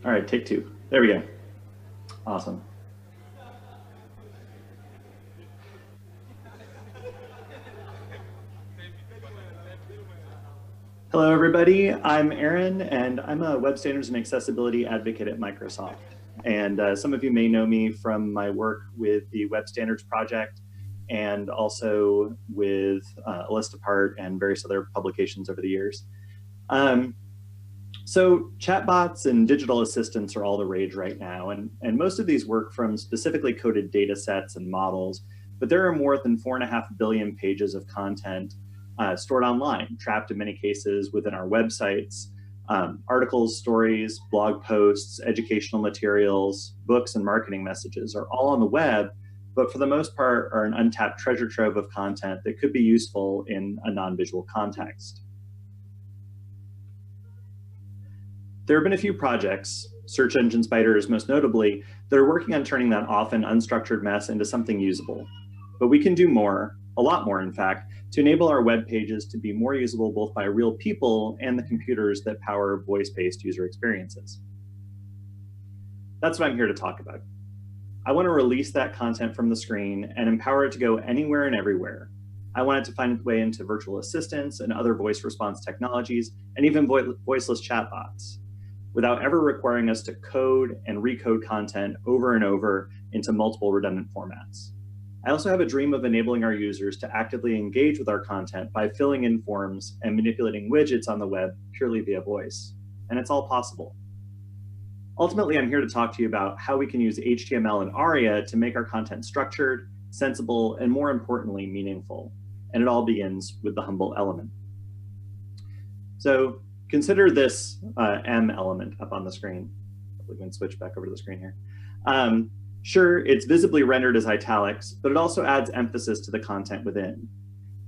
All right, take two. There we go. Awesome. Hello, everybody. I'm Aaron, and I'm a Web Standards and Accessibility Advocate at Microsoft. And some of you may know me from my work with the Web Standards Project and also with A List Apart and various other publications over the years. So chatbots and digital assistants are all the rage right now, and most of these work from specifically coded data sets and models, but there are more than 4.5 billion pages of content stored online, trapped in many cases within our websites. Articles, stories, blog posts, educational materials, books, and marketing messages are all on the web, but for the most part are an untapped treasure trove of content that could be useful in a non-visual context. There have been a few projects, search engine spiders most notably, that are working on turning that often unstructured mess into something usable. But we can do more, a lot more in fact, to enable our web pages to be more usable both by real people and the computers that power voice-based user experiences. That's what I'm here to talk about. I want to release that content from the screen and empower it to go anywhere and everywhere. I want it to find its way into virtual assistants and other voice response technologies, and even voiceless chatbots, without ever requiring us to code and recode content over and over into multiple redundant formats. I also have a dream of enabling our users to actively engage with our content by filling in forms and manipulating widgets on the web purely via voice. And it's all possible. Ultimately, I'm here to talk to you about how we can use HTML and ARIA to make our content structured, sensible, and more importantly, meaningful. And it all begins with the humble element. So consider this M element up on the screen. We can switch back over to the screen here. Sure, it's visibly rendered as italics, but it also adds emphasis to the content within.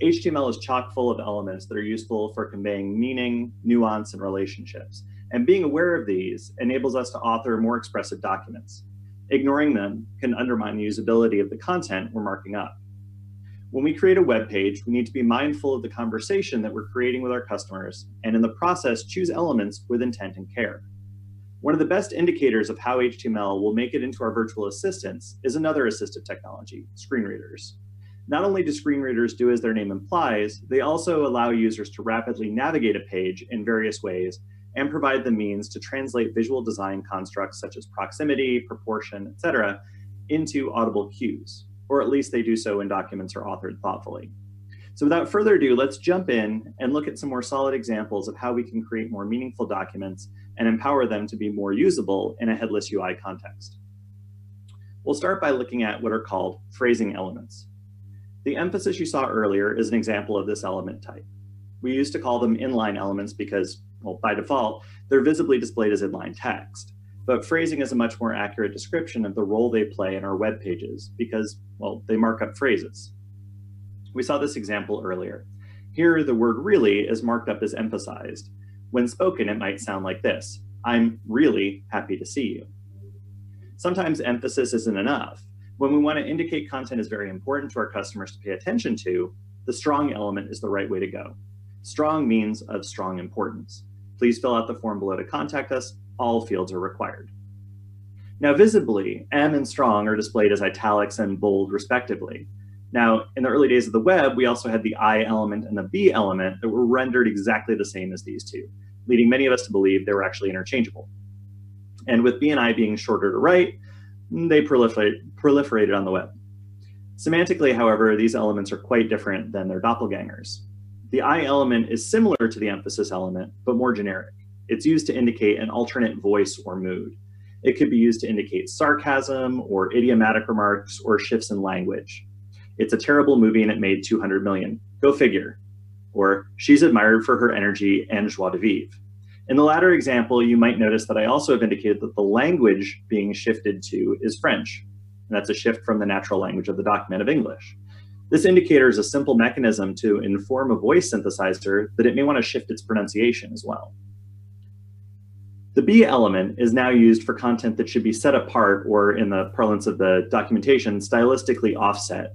HTML is chock full of elements that are useful for conveying meaning, nuance, and relationships. And being aware of these enables us to author more expressive documents. Ignoring them can undermine the usability of the content we're marking up. When we create a web page, we need to be mindful of the conversation that we're creating with our customers, and in the process, choose elements with intent and care. One of the best indicators of how HTML will make it into our virtual assistants is another assistive technology, screen readers. Not only do screen readers do as their name implies, they also allow users to rapidly navigate a page in various ways and provide the means to translate visual design constructs such as proximity, proportion, etc., into audible cues, or at least they do so when documents are authored thoughtfully. So without further ado, let's jump in and look at some more solid examples of how we can create more meaningful documents and empower them to be more usable in a headless UI context. We'll start by looking at what are called phrasing elements. The emphasis you saw earlier is an example of this element type. We used to call them inline elements because, well, by default, they're visibly displayed as inline text. But phrasing is a much more accurate description of the role they play in our web pages because, well, they mark up phrases. We saw this example earlier. Here, the word really is marked up as emphasized. When spoken, it might sound like this: I'm really happy to see you. Sometimes emphasis isn't enough. When we want to indicate content is very important to our customers to pay attention to, the strong element is the right way to go. Strong means of strong importance. Please fill out the form below to contact us. All fields are required. Now, visibly, M and strong are displayed as italics and bold, respectively. Now, in the early days of the web, we also had the I element and the B element that were rendered exactly the same as these two, leading many of us to believe they were actually interchangeable. And with B and I being shorter to write, they proliferated on the web. Semantically, however, these elements are quite different than their doppelgangers. The I element is similar to the emphasis element, but more generic. It's used to indicate an alternate voice or mood. It could be used to indicate sarcasm or idiomatic remarks or shifts in language. It's a terrible movie and it made 200 million. Go figure. Or she's admired for her energy and joie de vivre. In the latter example, you might notice that I also have indicated that the language being shifted to is French. And that's a shift from the natural language of the document of English. This indicator is a simple mechanism to inform a voice synthesizer that it may want to shift its pronunciation as well. The B element is now used for content that should be set apart, or in the parlance of the documentation, stylistically offset.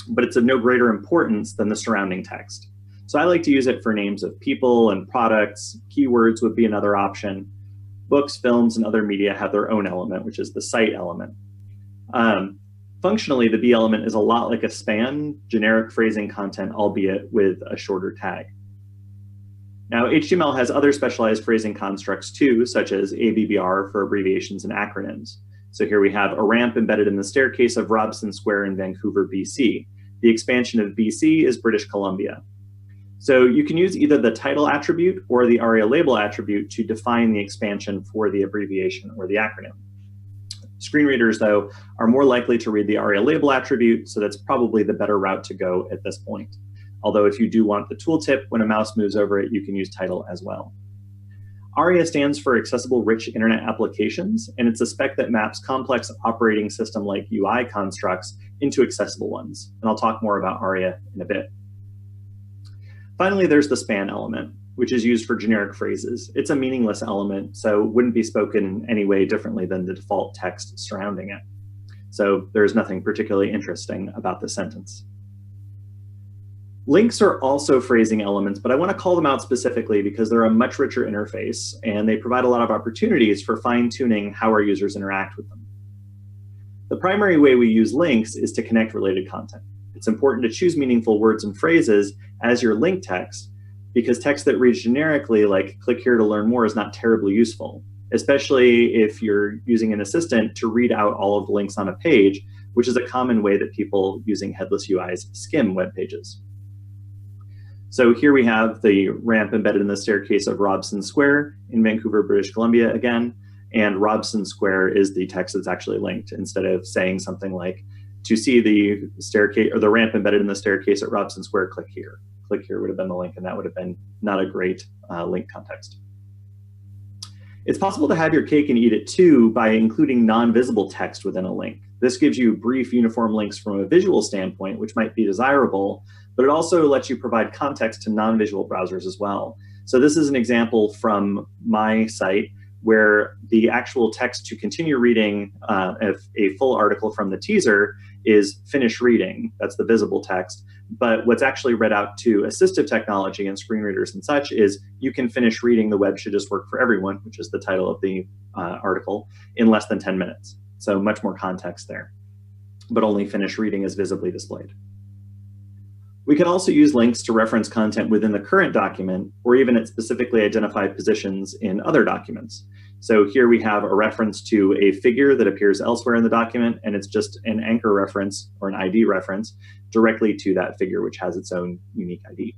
But it's of no greater importance than the surrounding text. So I like to use it for names of people and products. Keywords would be another option. Books, films, and other media have their own element, which is the cite element. Functionally, the B element is a lot like a span, generic phrasing content, albeit with a shorter tag. Now, HTML has other specialized phrasing constructs too, such as ABBR for abbreviations and acronyms. So here we have a ramp embedded in the staircase of Robson Square in Vancouver, BC. The expansion of BC is British Columbia. So you can use either the title attribute or the ARIA label attribute to define the expansion for the abbreviation or the acronym. Screen readers, though, are more likely to read the ARIA label attribute, so that's probably the better route to go at this point. Although if you do want the tooltip, when a mouse moves over it, you can use title as well. ARIA stands for Accessible Rich Internet Applications, and it's a spec that maps complex operating system-like UI constructs into accessible ones. And I'll talk more about ARIA in a bit. Finally, there's the span element, which is used for generic phrases. It's a meaningless element, so wouldn't be spoken in any way differently than the default text surrounding it. So there's nothing particularly interesting about this sentence. Links are also phrasing elements, but I want to call them out specifically because they're a much richer interface and they provide a lot of opportunities for fine-tuning how our users interact with them. The primary way we use links is to connect related content. It's important to choose meaningful words and phrases as your link text because text that reads generically, like click here to learn more, is not terribly useful, especially if you're using an assistant to read out all of the links on a page, which is a common way that people using headless UIs skim web pages. So here we have the ramp embedded in the staircase of Robson Square in Vancouver, British Columbia again, and Robson Square is the text that's actually linked instead of saying something like, to see the staircase or the ramp embedded in the staircase at Robson Square, click here. Click here would have been the link, and that would have been not a great link context. It's possible to have your cake and eat it too by including non-visible text within a link. This gives you brief uniform links from a visual standpoint, which might be desirable, but it also lets you provide context to non-visual browsers as well. So this is an example from my site where the actual text to continue reading a full article from the teaser is finish reading. That's the visible text. But what's actually read out to assistive technology and screen readers and such is you can finish reading The Web Should Just Work for Everyone, which is the title of the article, in less than 10 minutes. So much more context there, but only finish reading is visibly displayed. We can also use links to reference content within the current document or even at specifically identified positions in other documents. So here we have a reference to a figure that appears elsewhere in the document, and it's just an anchor reference or an ID reference directly to that figure, which has its own unique ID.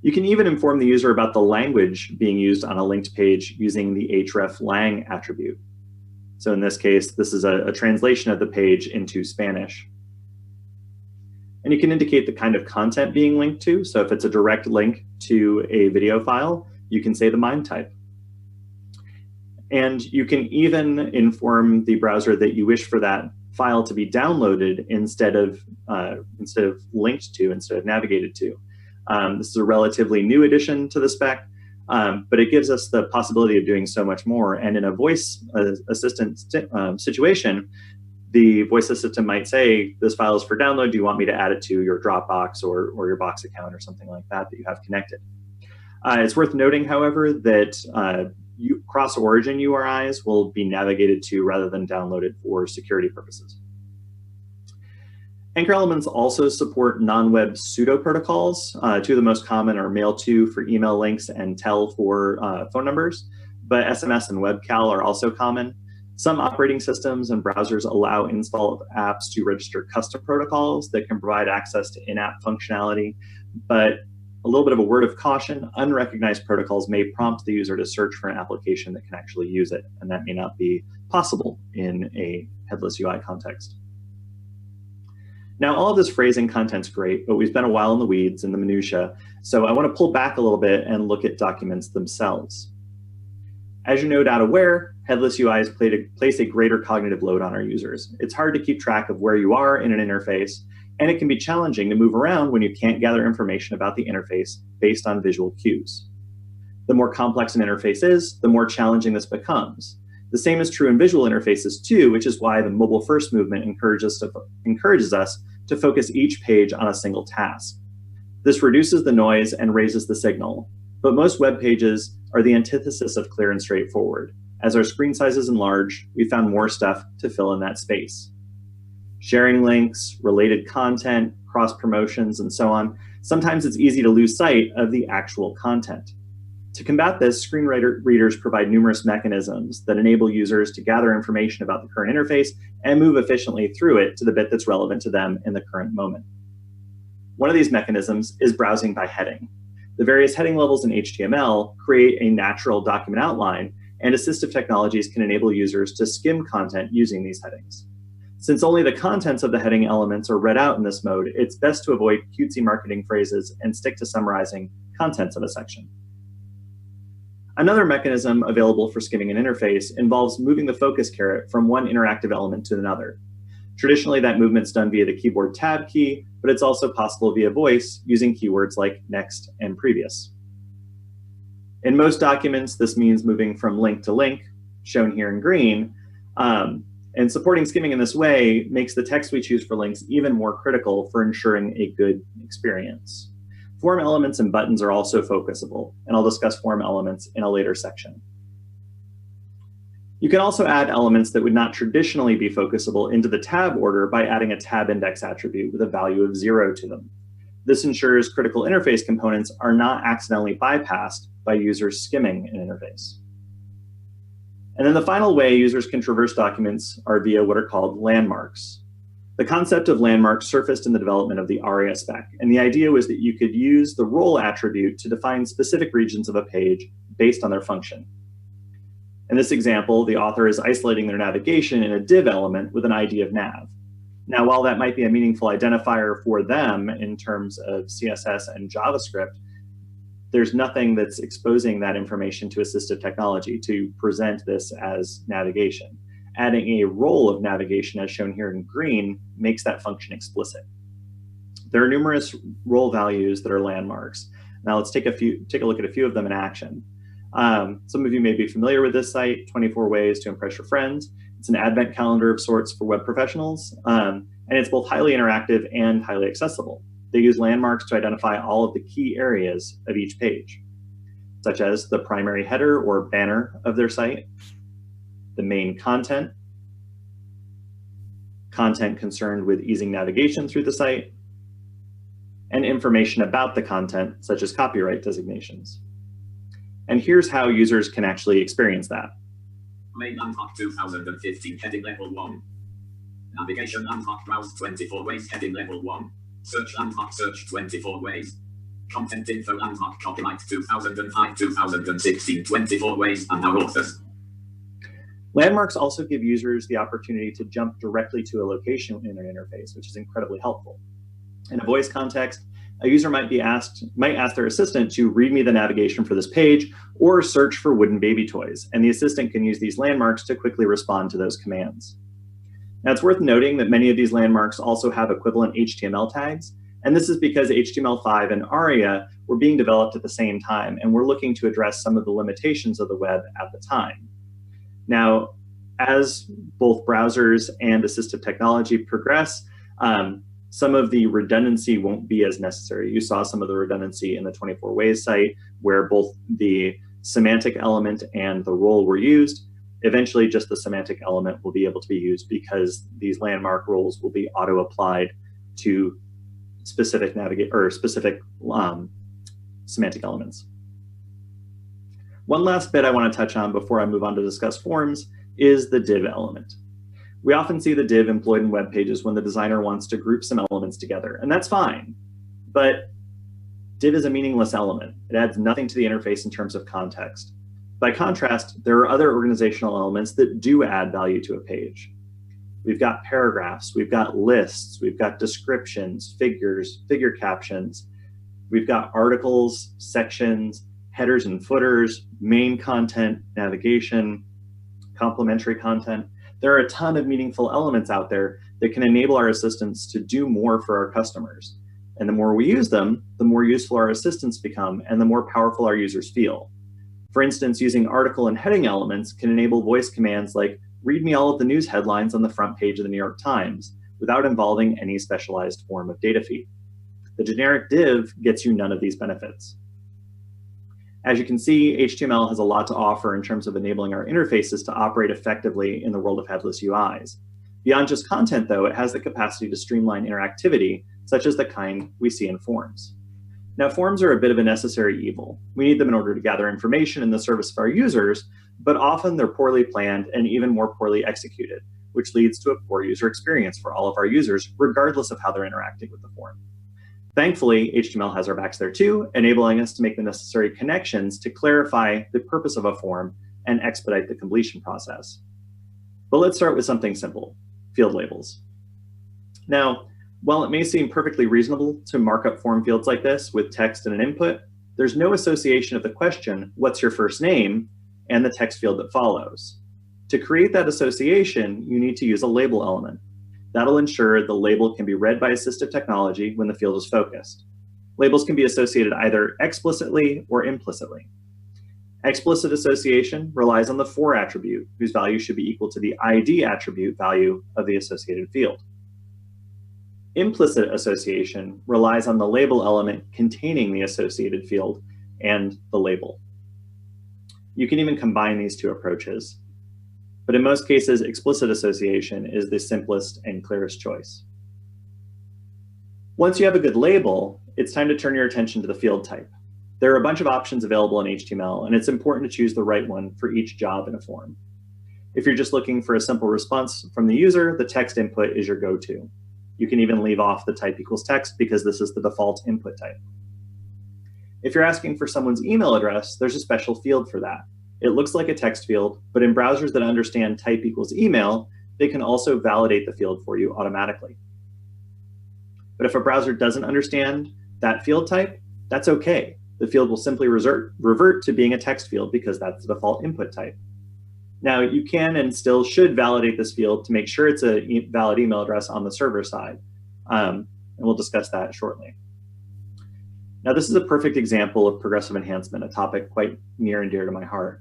You can even inform the user about the language being used on a linked page using the hreflang attribute. So in this case, this is a translation of the page into Spanish. And you can indicate the kind of content being linked to. So if it's a direct link to a video file, you can say the MIME type. And you can even inform the browser that you wish for that file to be downloaded instead of linked to, instead of navigated to. This is a relatively new addition to the spec, but it gives us the possibility of doing so much more. And in a voice assistant situation, the voice assistant might say, this file is for download. Do you want me to add it to your Dropbox or your Box account or something like that that you have connected? It's worth noting, however, that cross-origin URIs will be navigated to rather than downloaded for security purposes. Anchor elements also support non-web pseudo protocols. Two of the most common are mail-to for email links and tel for phone numbers, but SMS and webcal are also common. Some operating systems and browsers allow install of apps to register custom protocols that can provide access to in-app functionality, but a little bit of a word of caution, unrecognized protocols may prompt the user to search for an application that can actually use it, and that may not be possible in a headless UI context. Now, all of this phrasing content's great, but we've spent a while in the weeds and the minutia, so I want to pull back a little bit and look at documents themselves. As you're no doubt aware, headless UIs place a greater cognitive load on our users. It's hard to keep track of where you are in an interface, and it can be challenging to move around when you can't gather information about the interface based on visual cues. The more complex an interface is, the more challenging this becomes. The same is true in visual interfaces too, which is why the mobile-first movement encourages us to focus each page on a single task. This reduces the noise and raises the signal, but most web pages are the antithesis of clear and straightforward. As our screen sizes enlarge, we found more stuff to fill in that space. Sharing links, related content, cross promotions, and so on, sometimes it's easy to lose sight of the actual content. To combat this, screen readers provide numerous mechanisms that enable users to gather information about the current interface and move efficiently through it to the bit that's relevant to them in the current moment. One of these mechanisms is browsing by heading. The various heading levels in HTML create a natural document outline, and assistive technologies can enable users to skim content using these headings. Since only the contents of the heading elements are read out in this mode, it's best to avoid cutesy marketing phrases and stick to summarizing contents of a section. Another mechanism available for skimming an interface involves moving the focus caret from one interactive element to another. Traditionally, that movement's done via the keyboard tab key, but it's also possible via voice using keywords like next and previous. In most documents, this means moving from link to link, shown here in green, and supporting skimming in this way makes the text we choose for links even more critical for ensuring a good experience. Form elements and buttons are also focusable, and I'll discuss form elements in a later section. You can also add elements that would not traditionally be focusable into the tab order by adding a tab index attribute with a value of 0 to them. This ensures critical interface components are not accidentally bypassed by users skimming an interface. And then the final way users can traverse documents are via what are called landmarks. The concept of landmarks surfaced in the development of the ARIA spec, and the idea was that you could use the role attribute to define specific regions of a page based on their function. In this example, the author is isolating their navigation in a div element with an ID of nav. Now, while that might be a meaningful identifier for them in terms of CSS and JavaScript, there's nothing that's exposing that information to assistive technology to present this as navigation. Adding a role of navigation, as shown here in green, makes that function explicit. There are numerous role values that are landmarks. Now let's take a look at a few of them in action. Some of you may be familiar with this site, 24 Ways to Impress Your Friends. It's an advent calendar of sorts for web professionals, and it's both highly interactive and highly accessible. They use landmarks to identify all of the key areas of each page, such as the primary header or banner of their site, the main content, content concerned with easing navigation through the site, and information about the content, such as copyright designations. And here's how users can actually experience that. Main landmark 2015 heading level 1. Navigation landmark browse 24 ways heading level 1. Search landmark search 24 ways. Content info landmark copyright 2005-2016 24 ways and now authors. Landmarks also give users the opportunity to jump directly to a location in an interface, which is incredibly helpful. In a voice context, a user might ask their assistant to read me the navigation for this page or search for wooden baby toys, and the assistant can use these landmarks to quickly respond to those commands. Now, it's worth noting that many of these landmarks also have equivalent HTML tags, and this is because HTML5 and ARIA were being developed at the same time, and we're looking to address some of the limitations of the web at the time. Now, as both browsers and assistive technology progress, some of the redundancy won't be as necessary. You saw some of the redundancy in the 24 Ways site where both the semantic element and the role were used. Eventually, just the semantic element will be able to be used because these landmark roles will be auto-applied to specific semantic elements. One last bit I want to touch on before I move on to discuss forms is the div element. We often see the div employed in web pages when the designer wants to group some elements together, and that's fine, but div is a meaningless element. It adds nothing to the interface in terms of context. By contrast, there are other organizational elements that do add value to a page. We've got paragraphs, we've got lists, we've got descriptions, figures, figure captions, we've got articles, sections, headers and footers, main content, navigation, complementary content. There are a ton of meaningful elements out there that can enable our assistants to do more for our customers. And the more we use them, the more useful our assistants become and the more powerful our users feel. For instance, using article and heading elements can enable voice commands like read me all of the news headlines on the front page of the New York Times without involving any specialized form of data feed. The generic div gets you none of these benefits. As you can see, HTML has a lot to offer in terms of enabling our interfaces to operate effectively in the world of headless UIs. Beyond just content, though, it has the capacity to streamline interactivity, such as the kind we see in forms. Now, forms are a bit of a necessary evil. We need them in order to gather information in the service of our users, but often they're poorly planned and even more poorly executed, which leads to a poor user experience for all of our users, regardless of how they're interacting with the form. Thankfully, HTML has our backs there too, enabling us to make the necessary connections to clarify the purpose of a form and expedite the completion process. But let's start with something simple, field labels. Now, while it may seem perfectly reasonable to mark up form fields like this with text and an input, there's no association of the question, what's your first name, and the text field that follows. To create that association, you need to use a label element. That'll ensure the label can be read by assistive technology when the field is focused. Labels can be associated either explicitly or implicitly. Explicit association relies on the for attribute, whose value should be equal to the ID attribute value of the associated field. Implicit association relies on the label element containing the associated field and the label. You can even combine these two approaches. But in most cases, explicit association is the simplest and clearest choice. Once you have a good label, it's time to turn your attention to the field type. There are a bunch of options available in HTML, and it's important to choose the right one for each job in a form. If you're just looking for a simple response from the user, the text input is your go-to. You can even leave off the type equals text because this is the default input type. If you're asking for someone's email address, there's a special field for that. It looks like a text field, but in browsers that understand type equals email, they can also validate the field for you automatically. But if a browser doesn't understand that field type, that's okay. The field will simply revert to being a text field because that's the default input type. Now, you can and still should validate this field to make sure it's a valid email address on the server side. And we'll discuss that shortly. Now, this is a perfect example of progressive enhancement, a topic quite near and dear to my heart.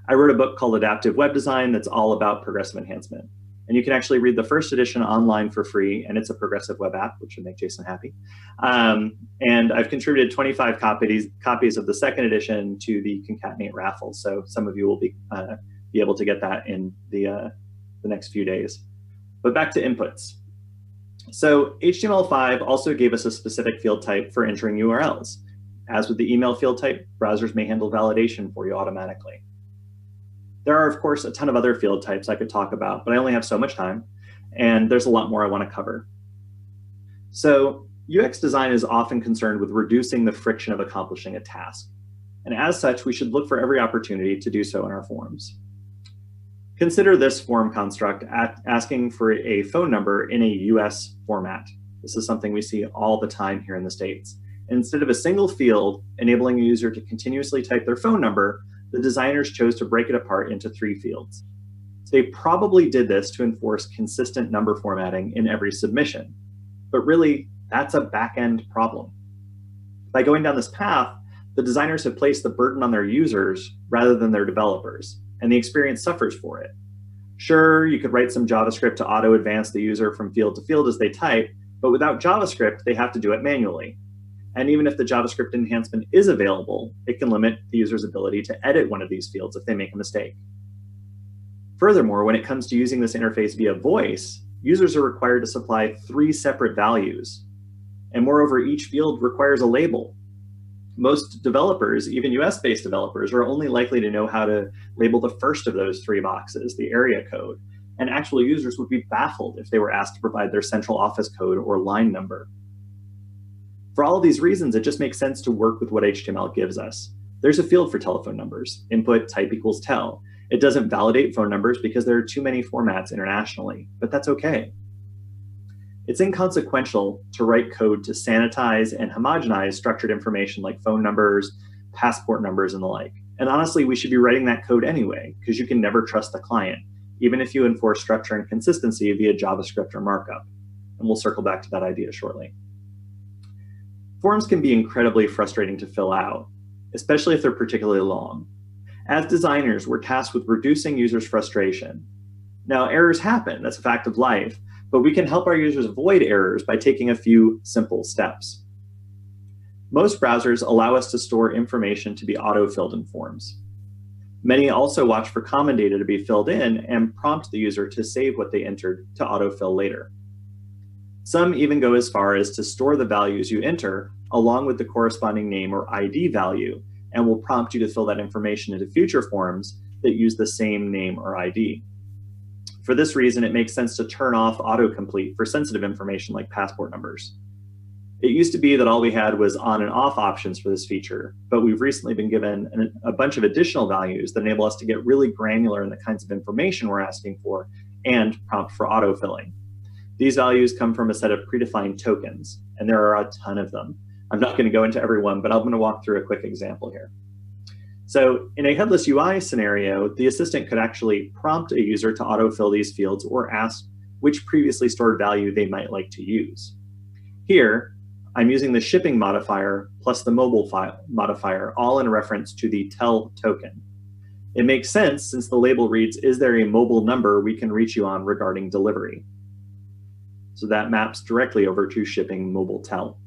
I wrote a book called Adaptive Web Design that's all about progressive enhancement. And you can actually read the first edition online for free, and it's a progressive web app, which would make Jason happy. And I've contributed 25 copies of the second edition to the Concatenate raffle. So some of you will be able to get that in the next few days. But back to inputs. So HTML5 also gave us a specific field type for entering URLs. As with the email field type, browsers may handle validation for you automatically. There are, of course, a ton of other field types I could talk about, but I only have so much time, and there's a lot more I want to cover. So UX design is often concerned with reducing the friction of accomplishing a task. And as such, we should look for every opportunity to do so in our forms. Consider this form construct asking for a phone number in a US format. This is something we see all the time here in the States. And instead of a single field enabling a user to continuously type their phone number, the designers chose to break it apart into 3 fields. They probably did this to enforce consistent number formatting in every submission. But really, that's a back-end problem. By going down this path, the designers have placed the burden on their users rather than their developers, and the experience suffers for it. Sure, you could write some JavaScript to auto-advance the user from field to field as they type, but without JavaScript, they have to do it manually. And even if the JavaScript enhancement is available, it can limit the user's ability to edit one of these fields if they make a mistake. Furthermore, when it comes to using this interface via voice, users are required to supply 3 separate values. And moreover, each field requires a label. Most developers, even US-based developers, are only likely to know how to label the first of those 3 boxes, the area code. And actual users would be baffled if they were asked to provide their central office code or line number. For all of these reasons, it just makes sense to work with what HTML gives us. There's a field for telephone numbers, input type equals tel. It doesn't validate phone numbers because there are too many formats internationally, but that's okay. It's inconsequential to write code to sanitize and homogenize structured information like phone numbers, passport numbers, and the like. And honestly, we should be writing that code anyway, because you can never trust the client, even if you enforce structure and consistency via JavaScript or markup. And we'll circle back to that idea shortly. Forms can be incredibly frustrating to fill out, especially if they're particularly long. As designers, we're tasked with reducing users' frustration. Now, errors happen, that's a fact of life, but we can help our users avoid errors by taking a few simple steps. Most browsers allow us to store information to be auto-filled in forms. Many also watch for common data to be filled in and prompt the user to save what they entered to autofill later. Some even go as far as to store the values you enter along with the corresponding name or ID value, and will prompt you to fill that information into future forms that use the same name or ID. For this reason, it makes sense to turn off autocomplete for sensitive information like passport numbers. It used to be that all we had was on and off options for this feature, but we've recently been given a bunch of additional values that enable us to get really granular in the kinds of information we're asking for and prompt for autofilling. These values come from a set of predefined tokens, and there are a ton of them. I'm not going to go into every one, but I'm going to walk through a quick example here. So in a headless UI scenario, the assistant could actually prompt a user to autofill these fields or ask which previously stored value they might like to use. Here, I'm using the shipping modifier plus the mobile file modifier, all in reference to the tell token. It makes sense since the label reads, "Is there a mobile number we can reach you on regarding delivery?" So that maps directly over to shipping mobile tell.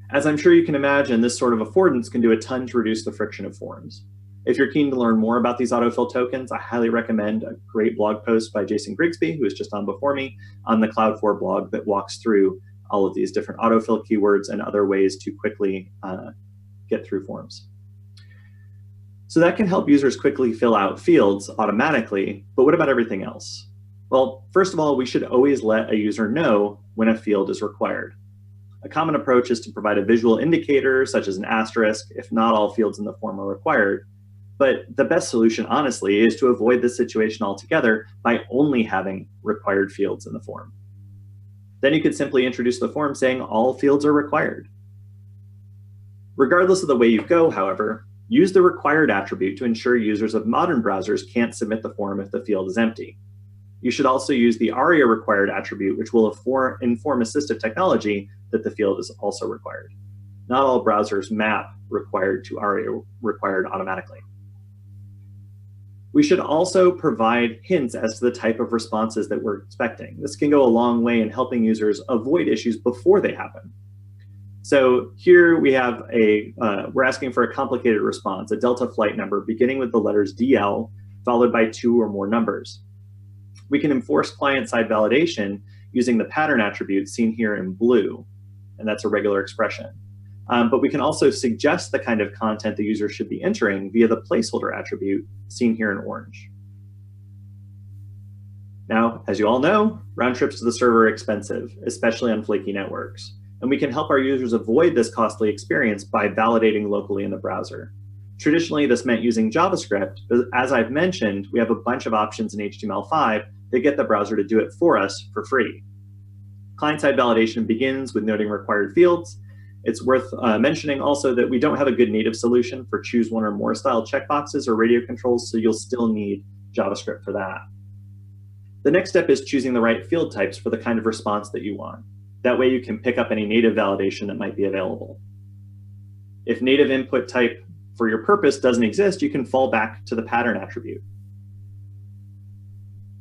As I'm sure you can imagine, this sort of affordance can do a ton to reduce the friction of forms. If you're keen to learn more about these autofill tokens, I highly recommend a great blog post by Jason Grigsby, who was just on before me, on the Cloud4 blog that walks through all of these different autofill keywords and other ways to quickly get through forms. So that can help users quickly fill out fields automatically, but what about everything else? Well, first of all, we should always let a user know when a field is required. A common approach is to provide a visual indicator, such as an asterisk, if not all fields in the form are required. But the best solution, honestly, is to avoid this situation altogether by only having required fields in the form. Then you could simply introduce the form saying all fields are required. Regardless of the way you go, however, use the required attribute to ensure users of modern browsers can't submit the form if the field is empty. You should also use the ARIA required attribute, which will inform assistive technology that the field is also required. Not all browsers map required to ARIA required automatically. We should also provide hints as to the type of responses that we're expecting. This can go a long way in helping users avoid issues before they happen. So here we have we're asking for a complicated response, a Delta flight number beginning with the letters DL, followed by 2 or more numbers. We can enforce client-side validation using the pattern attribute seen here in blue, and that's a regular expression. But we can also suggest the kind of content the user should be entering via the placeholder attribute seen here in orange. Now, as you all know, round trips to the server are expensive, especially on flaky networks. And we can help our users avoid this costly experience by validating locally in the browser. Traditionally, this meant using JavaScript, but as I've mentioned, we have a bunch of options in HTML5 that get the browser to do it for us for free. Client-side validation begins with noting required fields. It's worth mentioning also that we don't have a good native solution for choose one or more style checkboxes or radio controls, so you'll still need JavaScript for that. The next step is choosing the right field types for the kind of response that you want. That way you can pick up any native validation that might be available. If native input type for your purpose doesn't exist, you can fall back to the pattern attribute.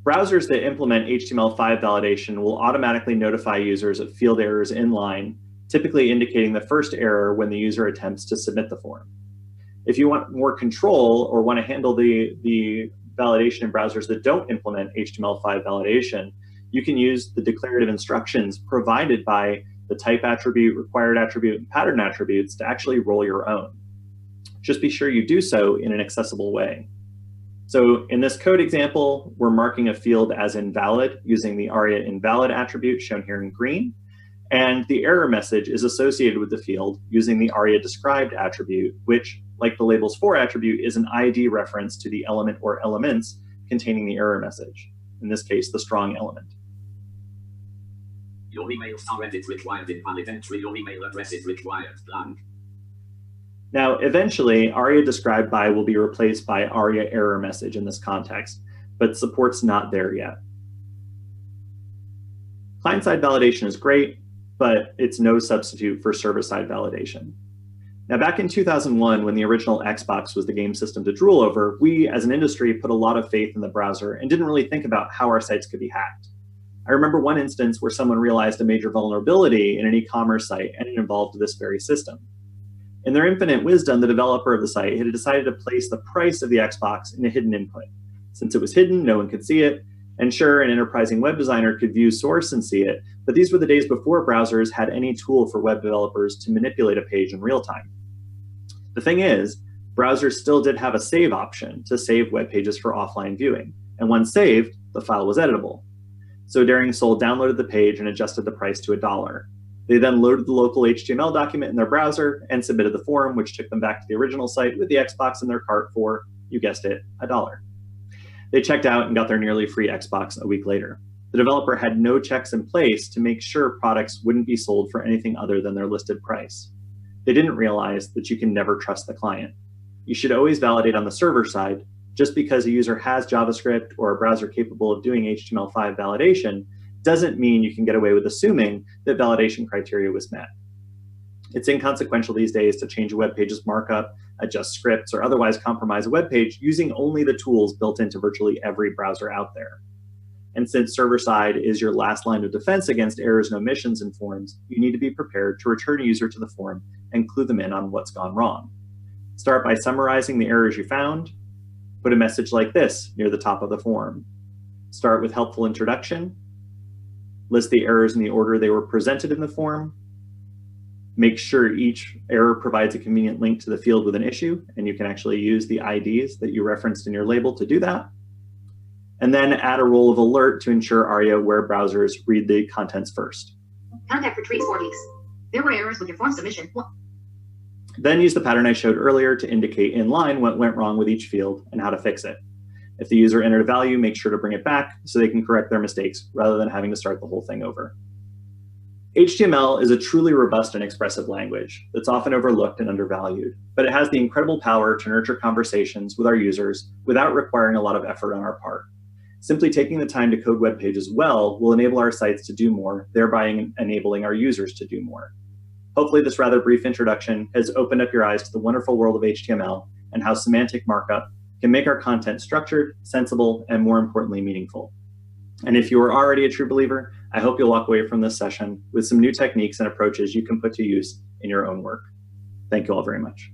Browsers that implement HTML5 validation will automatically notify users of field errors inline, typically indicating the first error when the user attempts to submit the form. If you want more control or want to handle the validation in browsers that don't implement HTML5 validation, you can use the declarative instructions provided by the type attribute, required attribute, and pattern attributes to actually roll your own. Just be sure you do so in an accessible way. So in this code example, we're marking a field as invalid using the ARIA invalid attribute shown here in green. And the error message is associated with the field using the ARIA described attribute, which, like the labels for attribute, is an ID reference to the element or elements containing the error message. In this case, the strong element. Your email star edit required invalid entry. Your email address is required blank. Now, eventually, ARIA described by will be replaced by ARIA error message in this context, but support's not there yet. Client-side validation is great, but it's no substitute for server-side validation. Now, back in 2001, when the original Xbox was the game system to drool over, we as an industry put a lot of faith in the browser and didn't really think about how our sites could be hacked. I remember one instance where someone realized a major vulnerability in an e-commerce site, and it involved this very system. In their infinite wisdom, the developer of the site had decided to place the price of the Xbox in a hidden input. Since it was hidden, no one could see it, and sure, an enterprising web designer could view source and see it, but these were the days before browsers had any tool for web developers to manipulate a page in real time. The thing is, browsers still did have a save option to save web pages for offline viewing, and once saved, the file was editable. So Daring Soul downloaded the page and adjusted the price to $1. They then loaded the local HTML document in their browser and submitted the form, which took them back to the original site with the Xbox in their cart for, you guessed it, $1. They checked out and got their nearly free Xbox a week later. The developer had no checks in place to make sure products wouldn't be sold for anything other than their listed price. They didn't realize that you can never trust the client. You should always validate on the server side. Just because a user has JavaScript or a browser capable of doing HTML5 validation doesn't mean you can get away with assuming that validation criteria was met. It's inconsequential these days to change a web page's markup, adjust scripts, or otherwise compromise a web page using only the tools built into virtually every browser out there. And since server-side is your last line of defense against errors and omissions in forms, you need to be prepared to return a user to the form and clue them in on what's gone wrong. Start by summarizing the errors you found. Put a message like this near the top of the form. Start with helpful introduction. List the errors in the order they were presented in the form. Make sure each error provides a convenient link to the field with an issue, and you can actually use the IDs that you referenced in your label to do that. And then add a role of alert to ensure ARIA-aware browsers read the contents first. Contact retreats 4 weeks. There were errors with your form submission. Then use the pattern I showed earlier to indicate in line what went wrong with each field and how to fix it. If the user entered a value, make sure to bring it back so they can correct their mistakes rather than having to start the whole thing over. HTML is a truly robust and expressive language that's often overlooked and undervalued, but it has the incredible power to nurture conversations with our users without requiring a lot of effort on our part. Simply taking the time to code web pages well will enable our sites to do more, thereby enabling our users to do more. Hopefully this rather brief introduction has opened up your eyes to the wonderful world of HTML and how semantic markup can make our content structured, sensible, and more importantly, meaningful. And if you are already a true believer, I hope you'll walk away from this session with some new techniques and approaches you can put to use in your own work. Thank you all very much.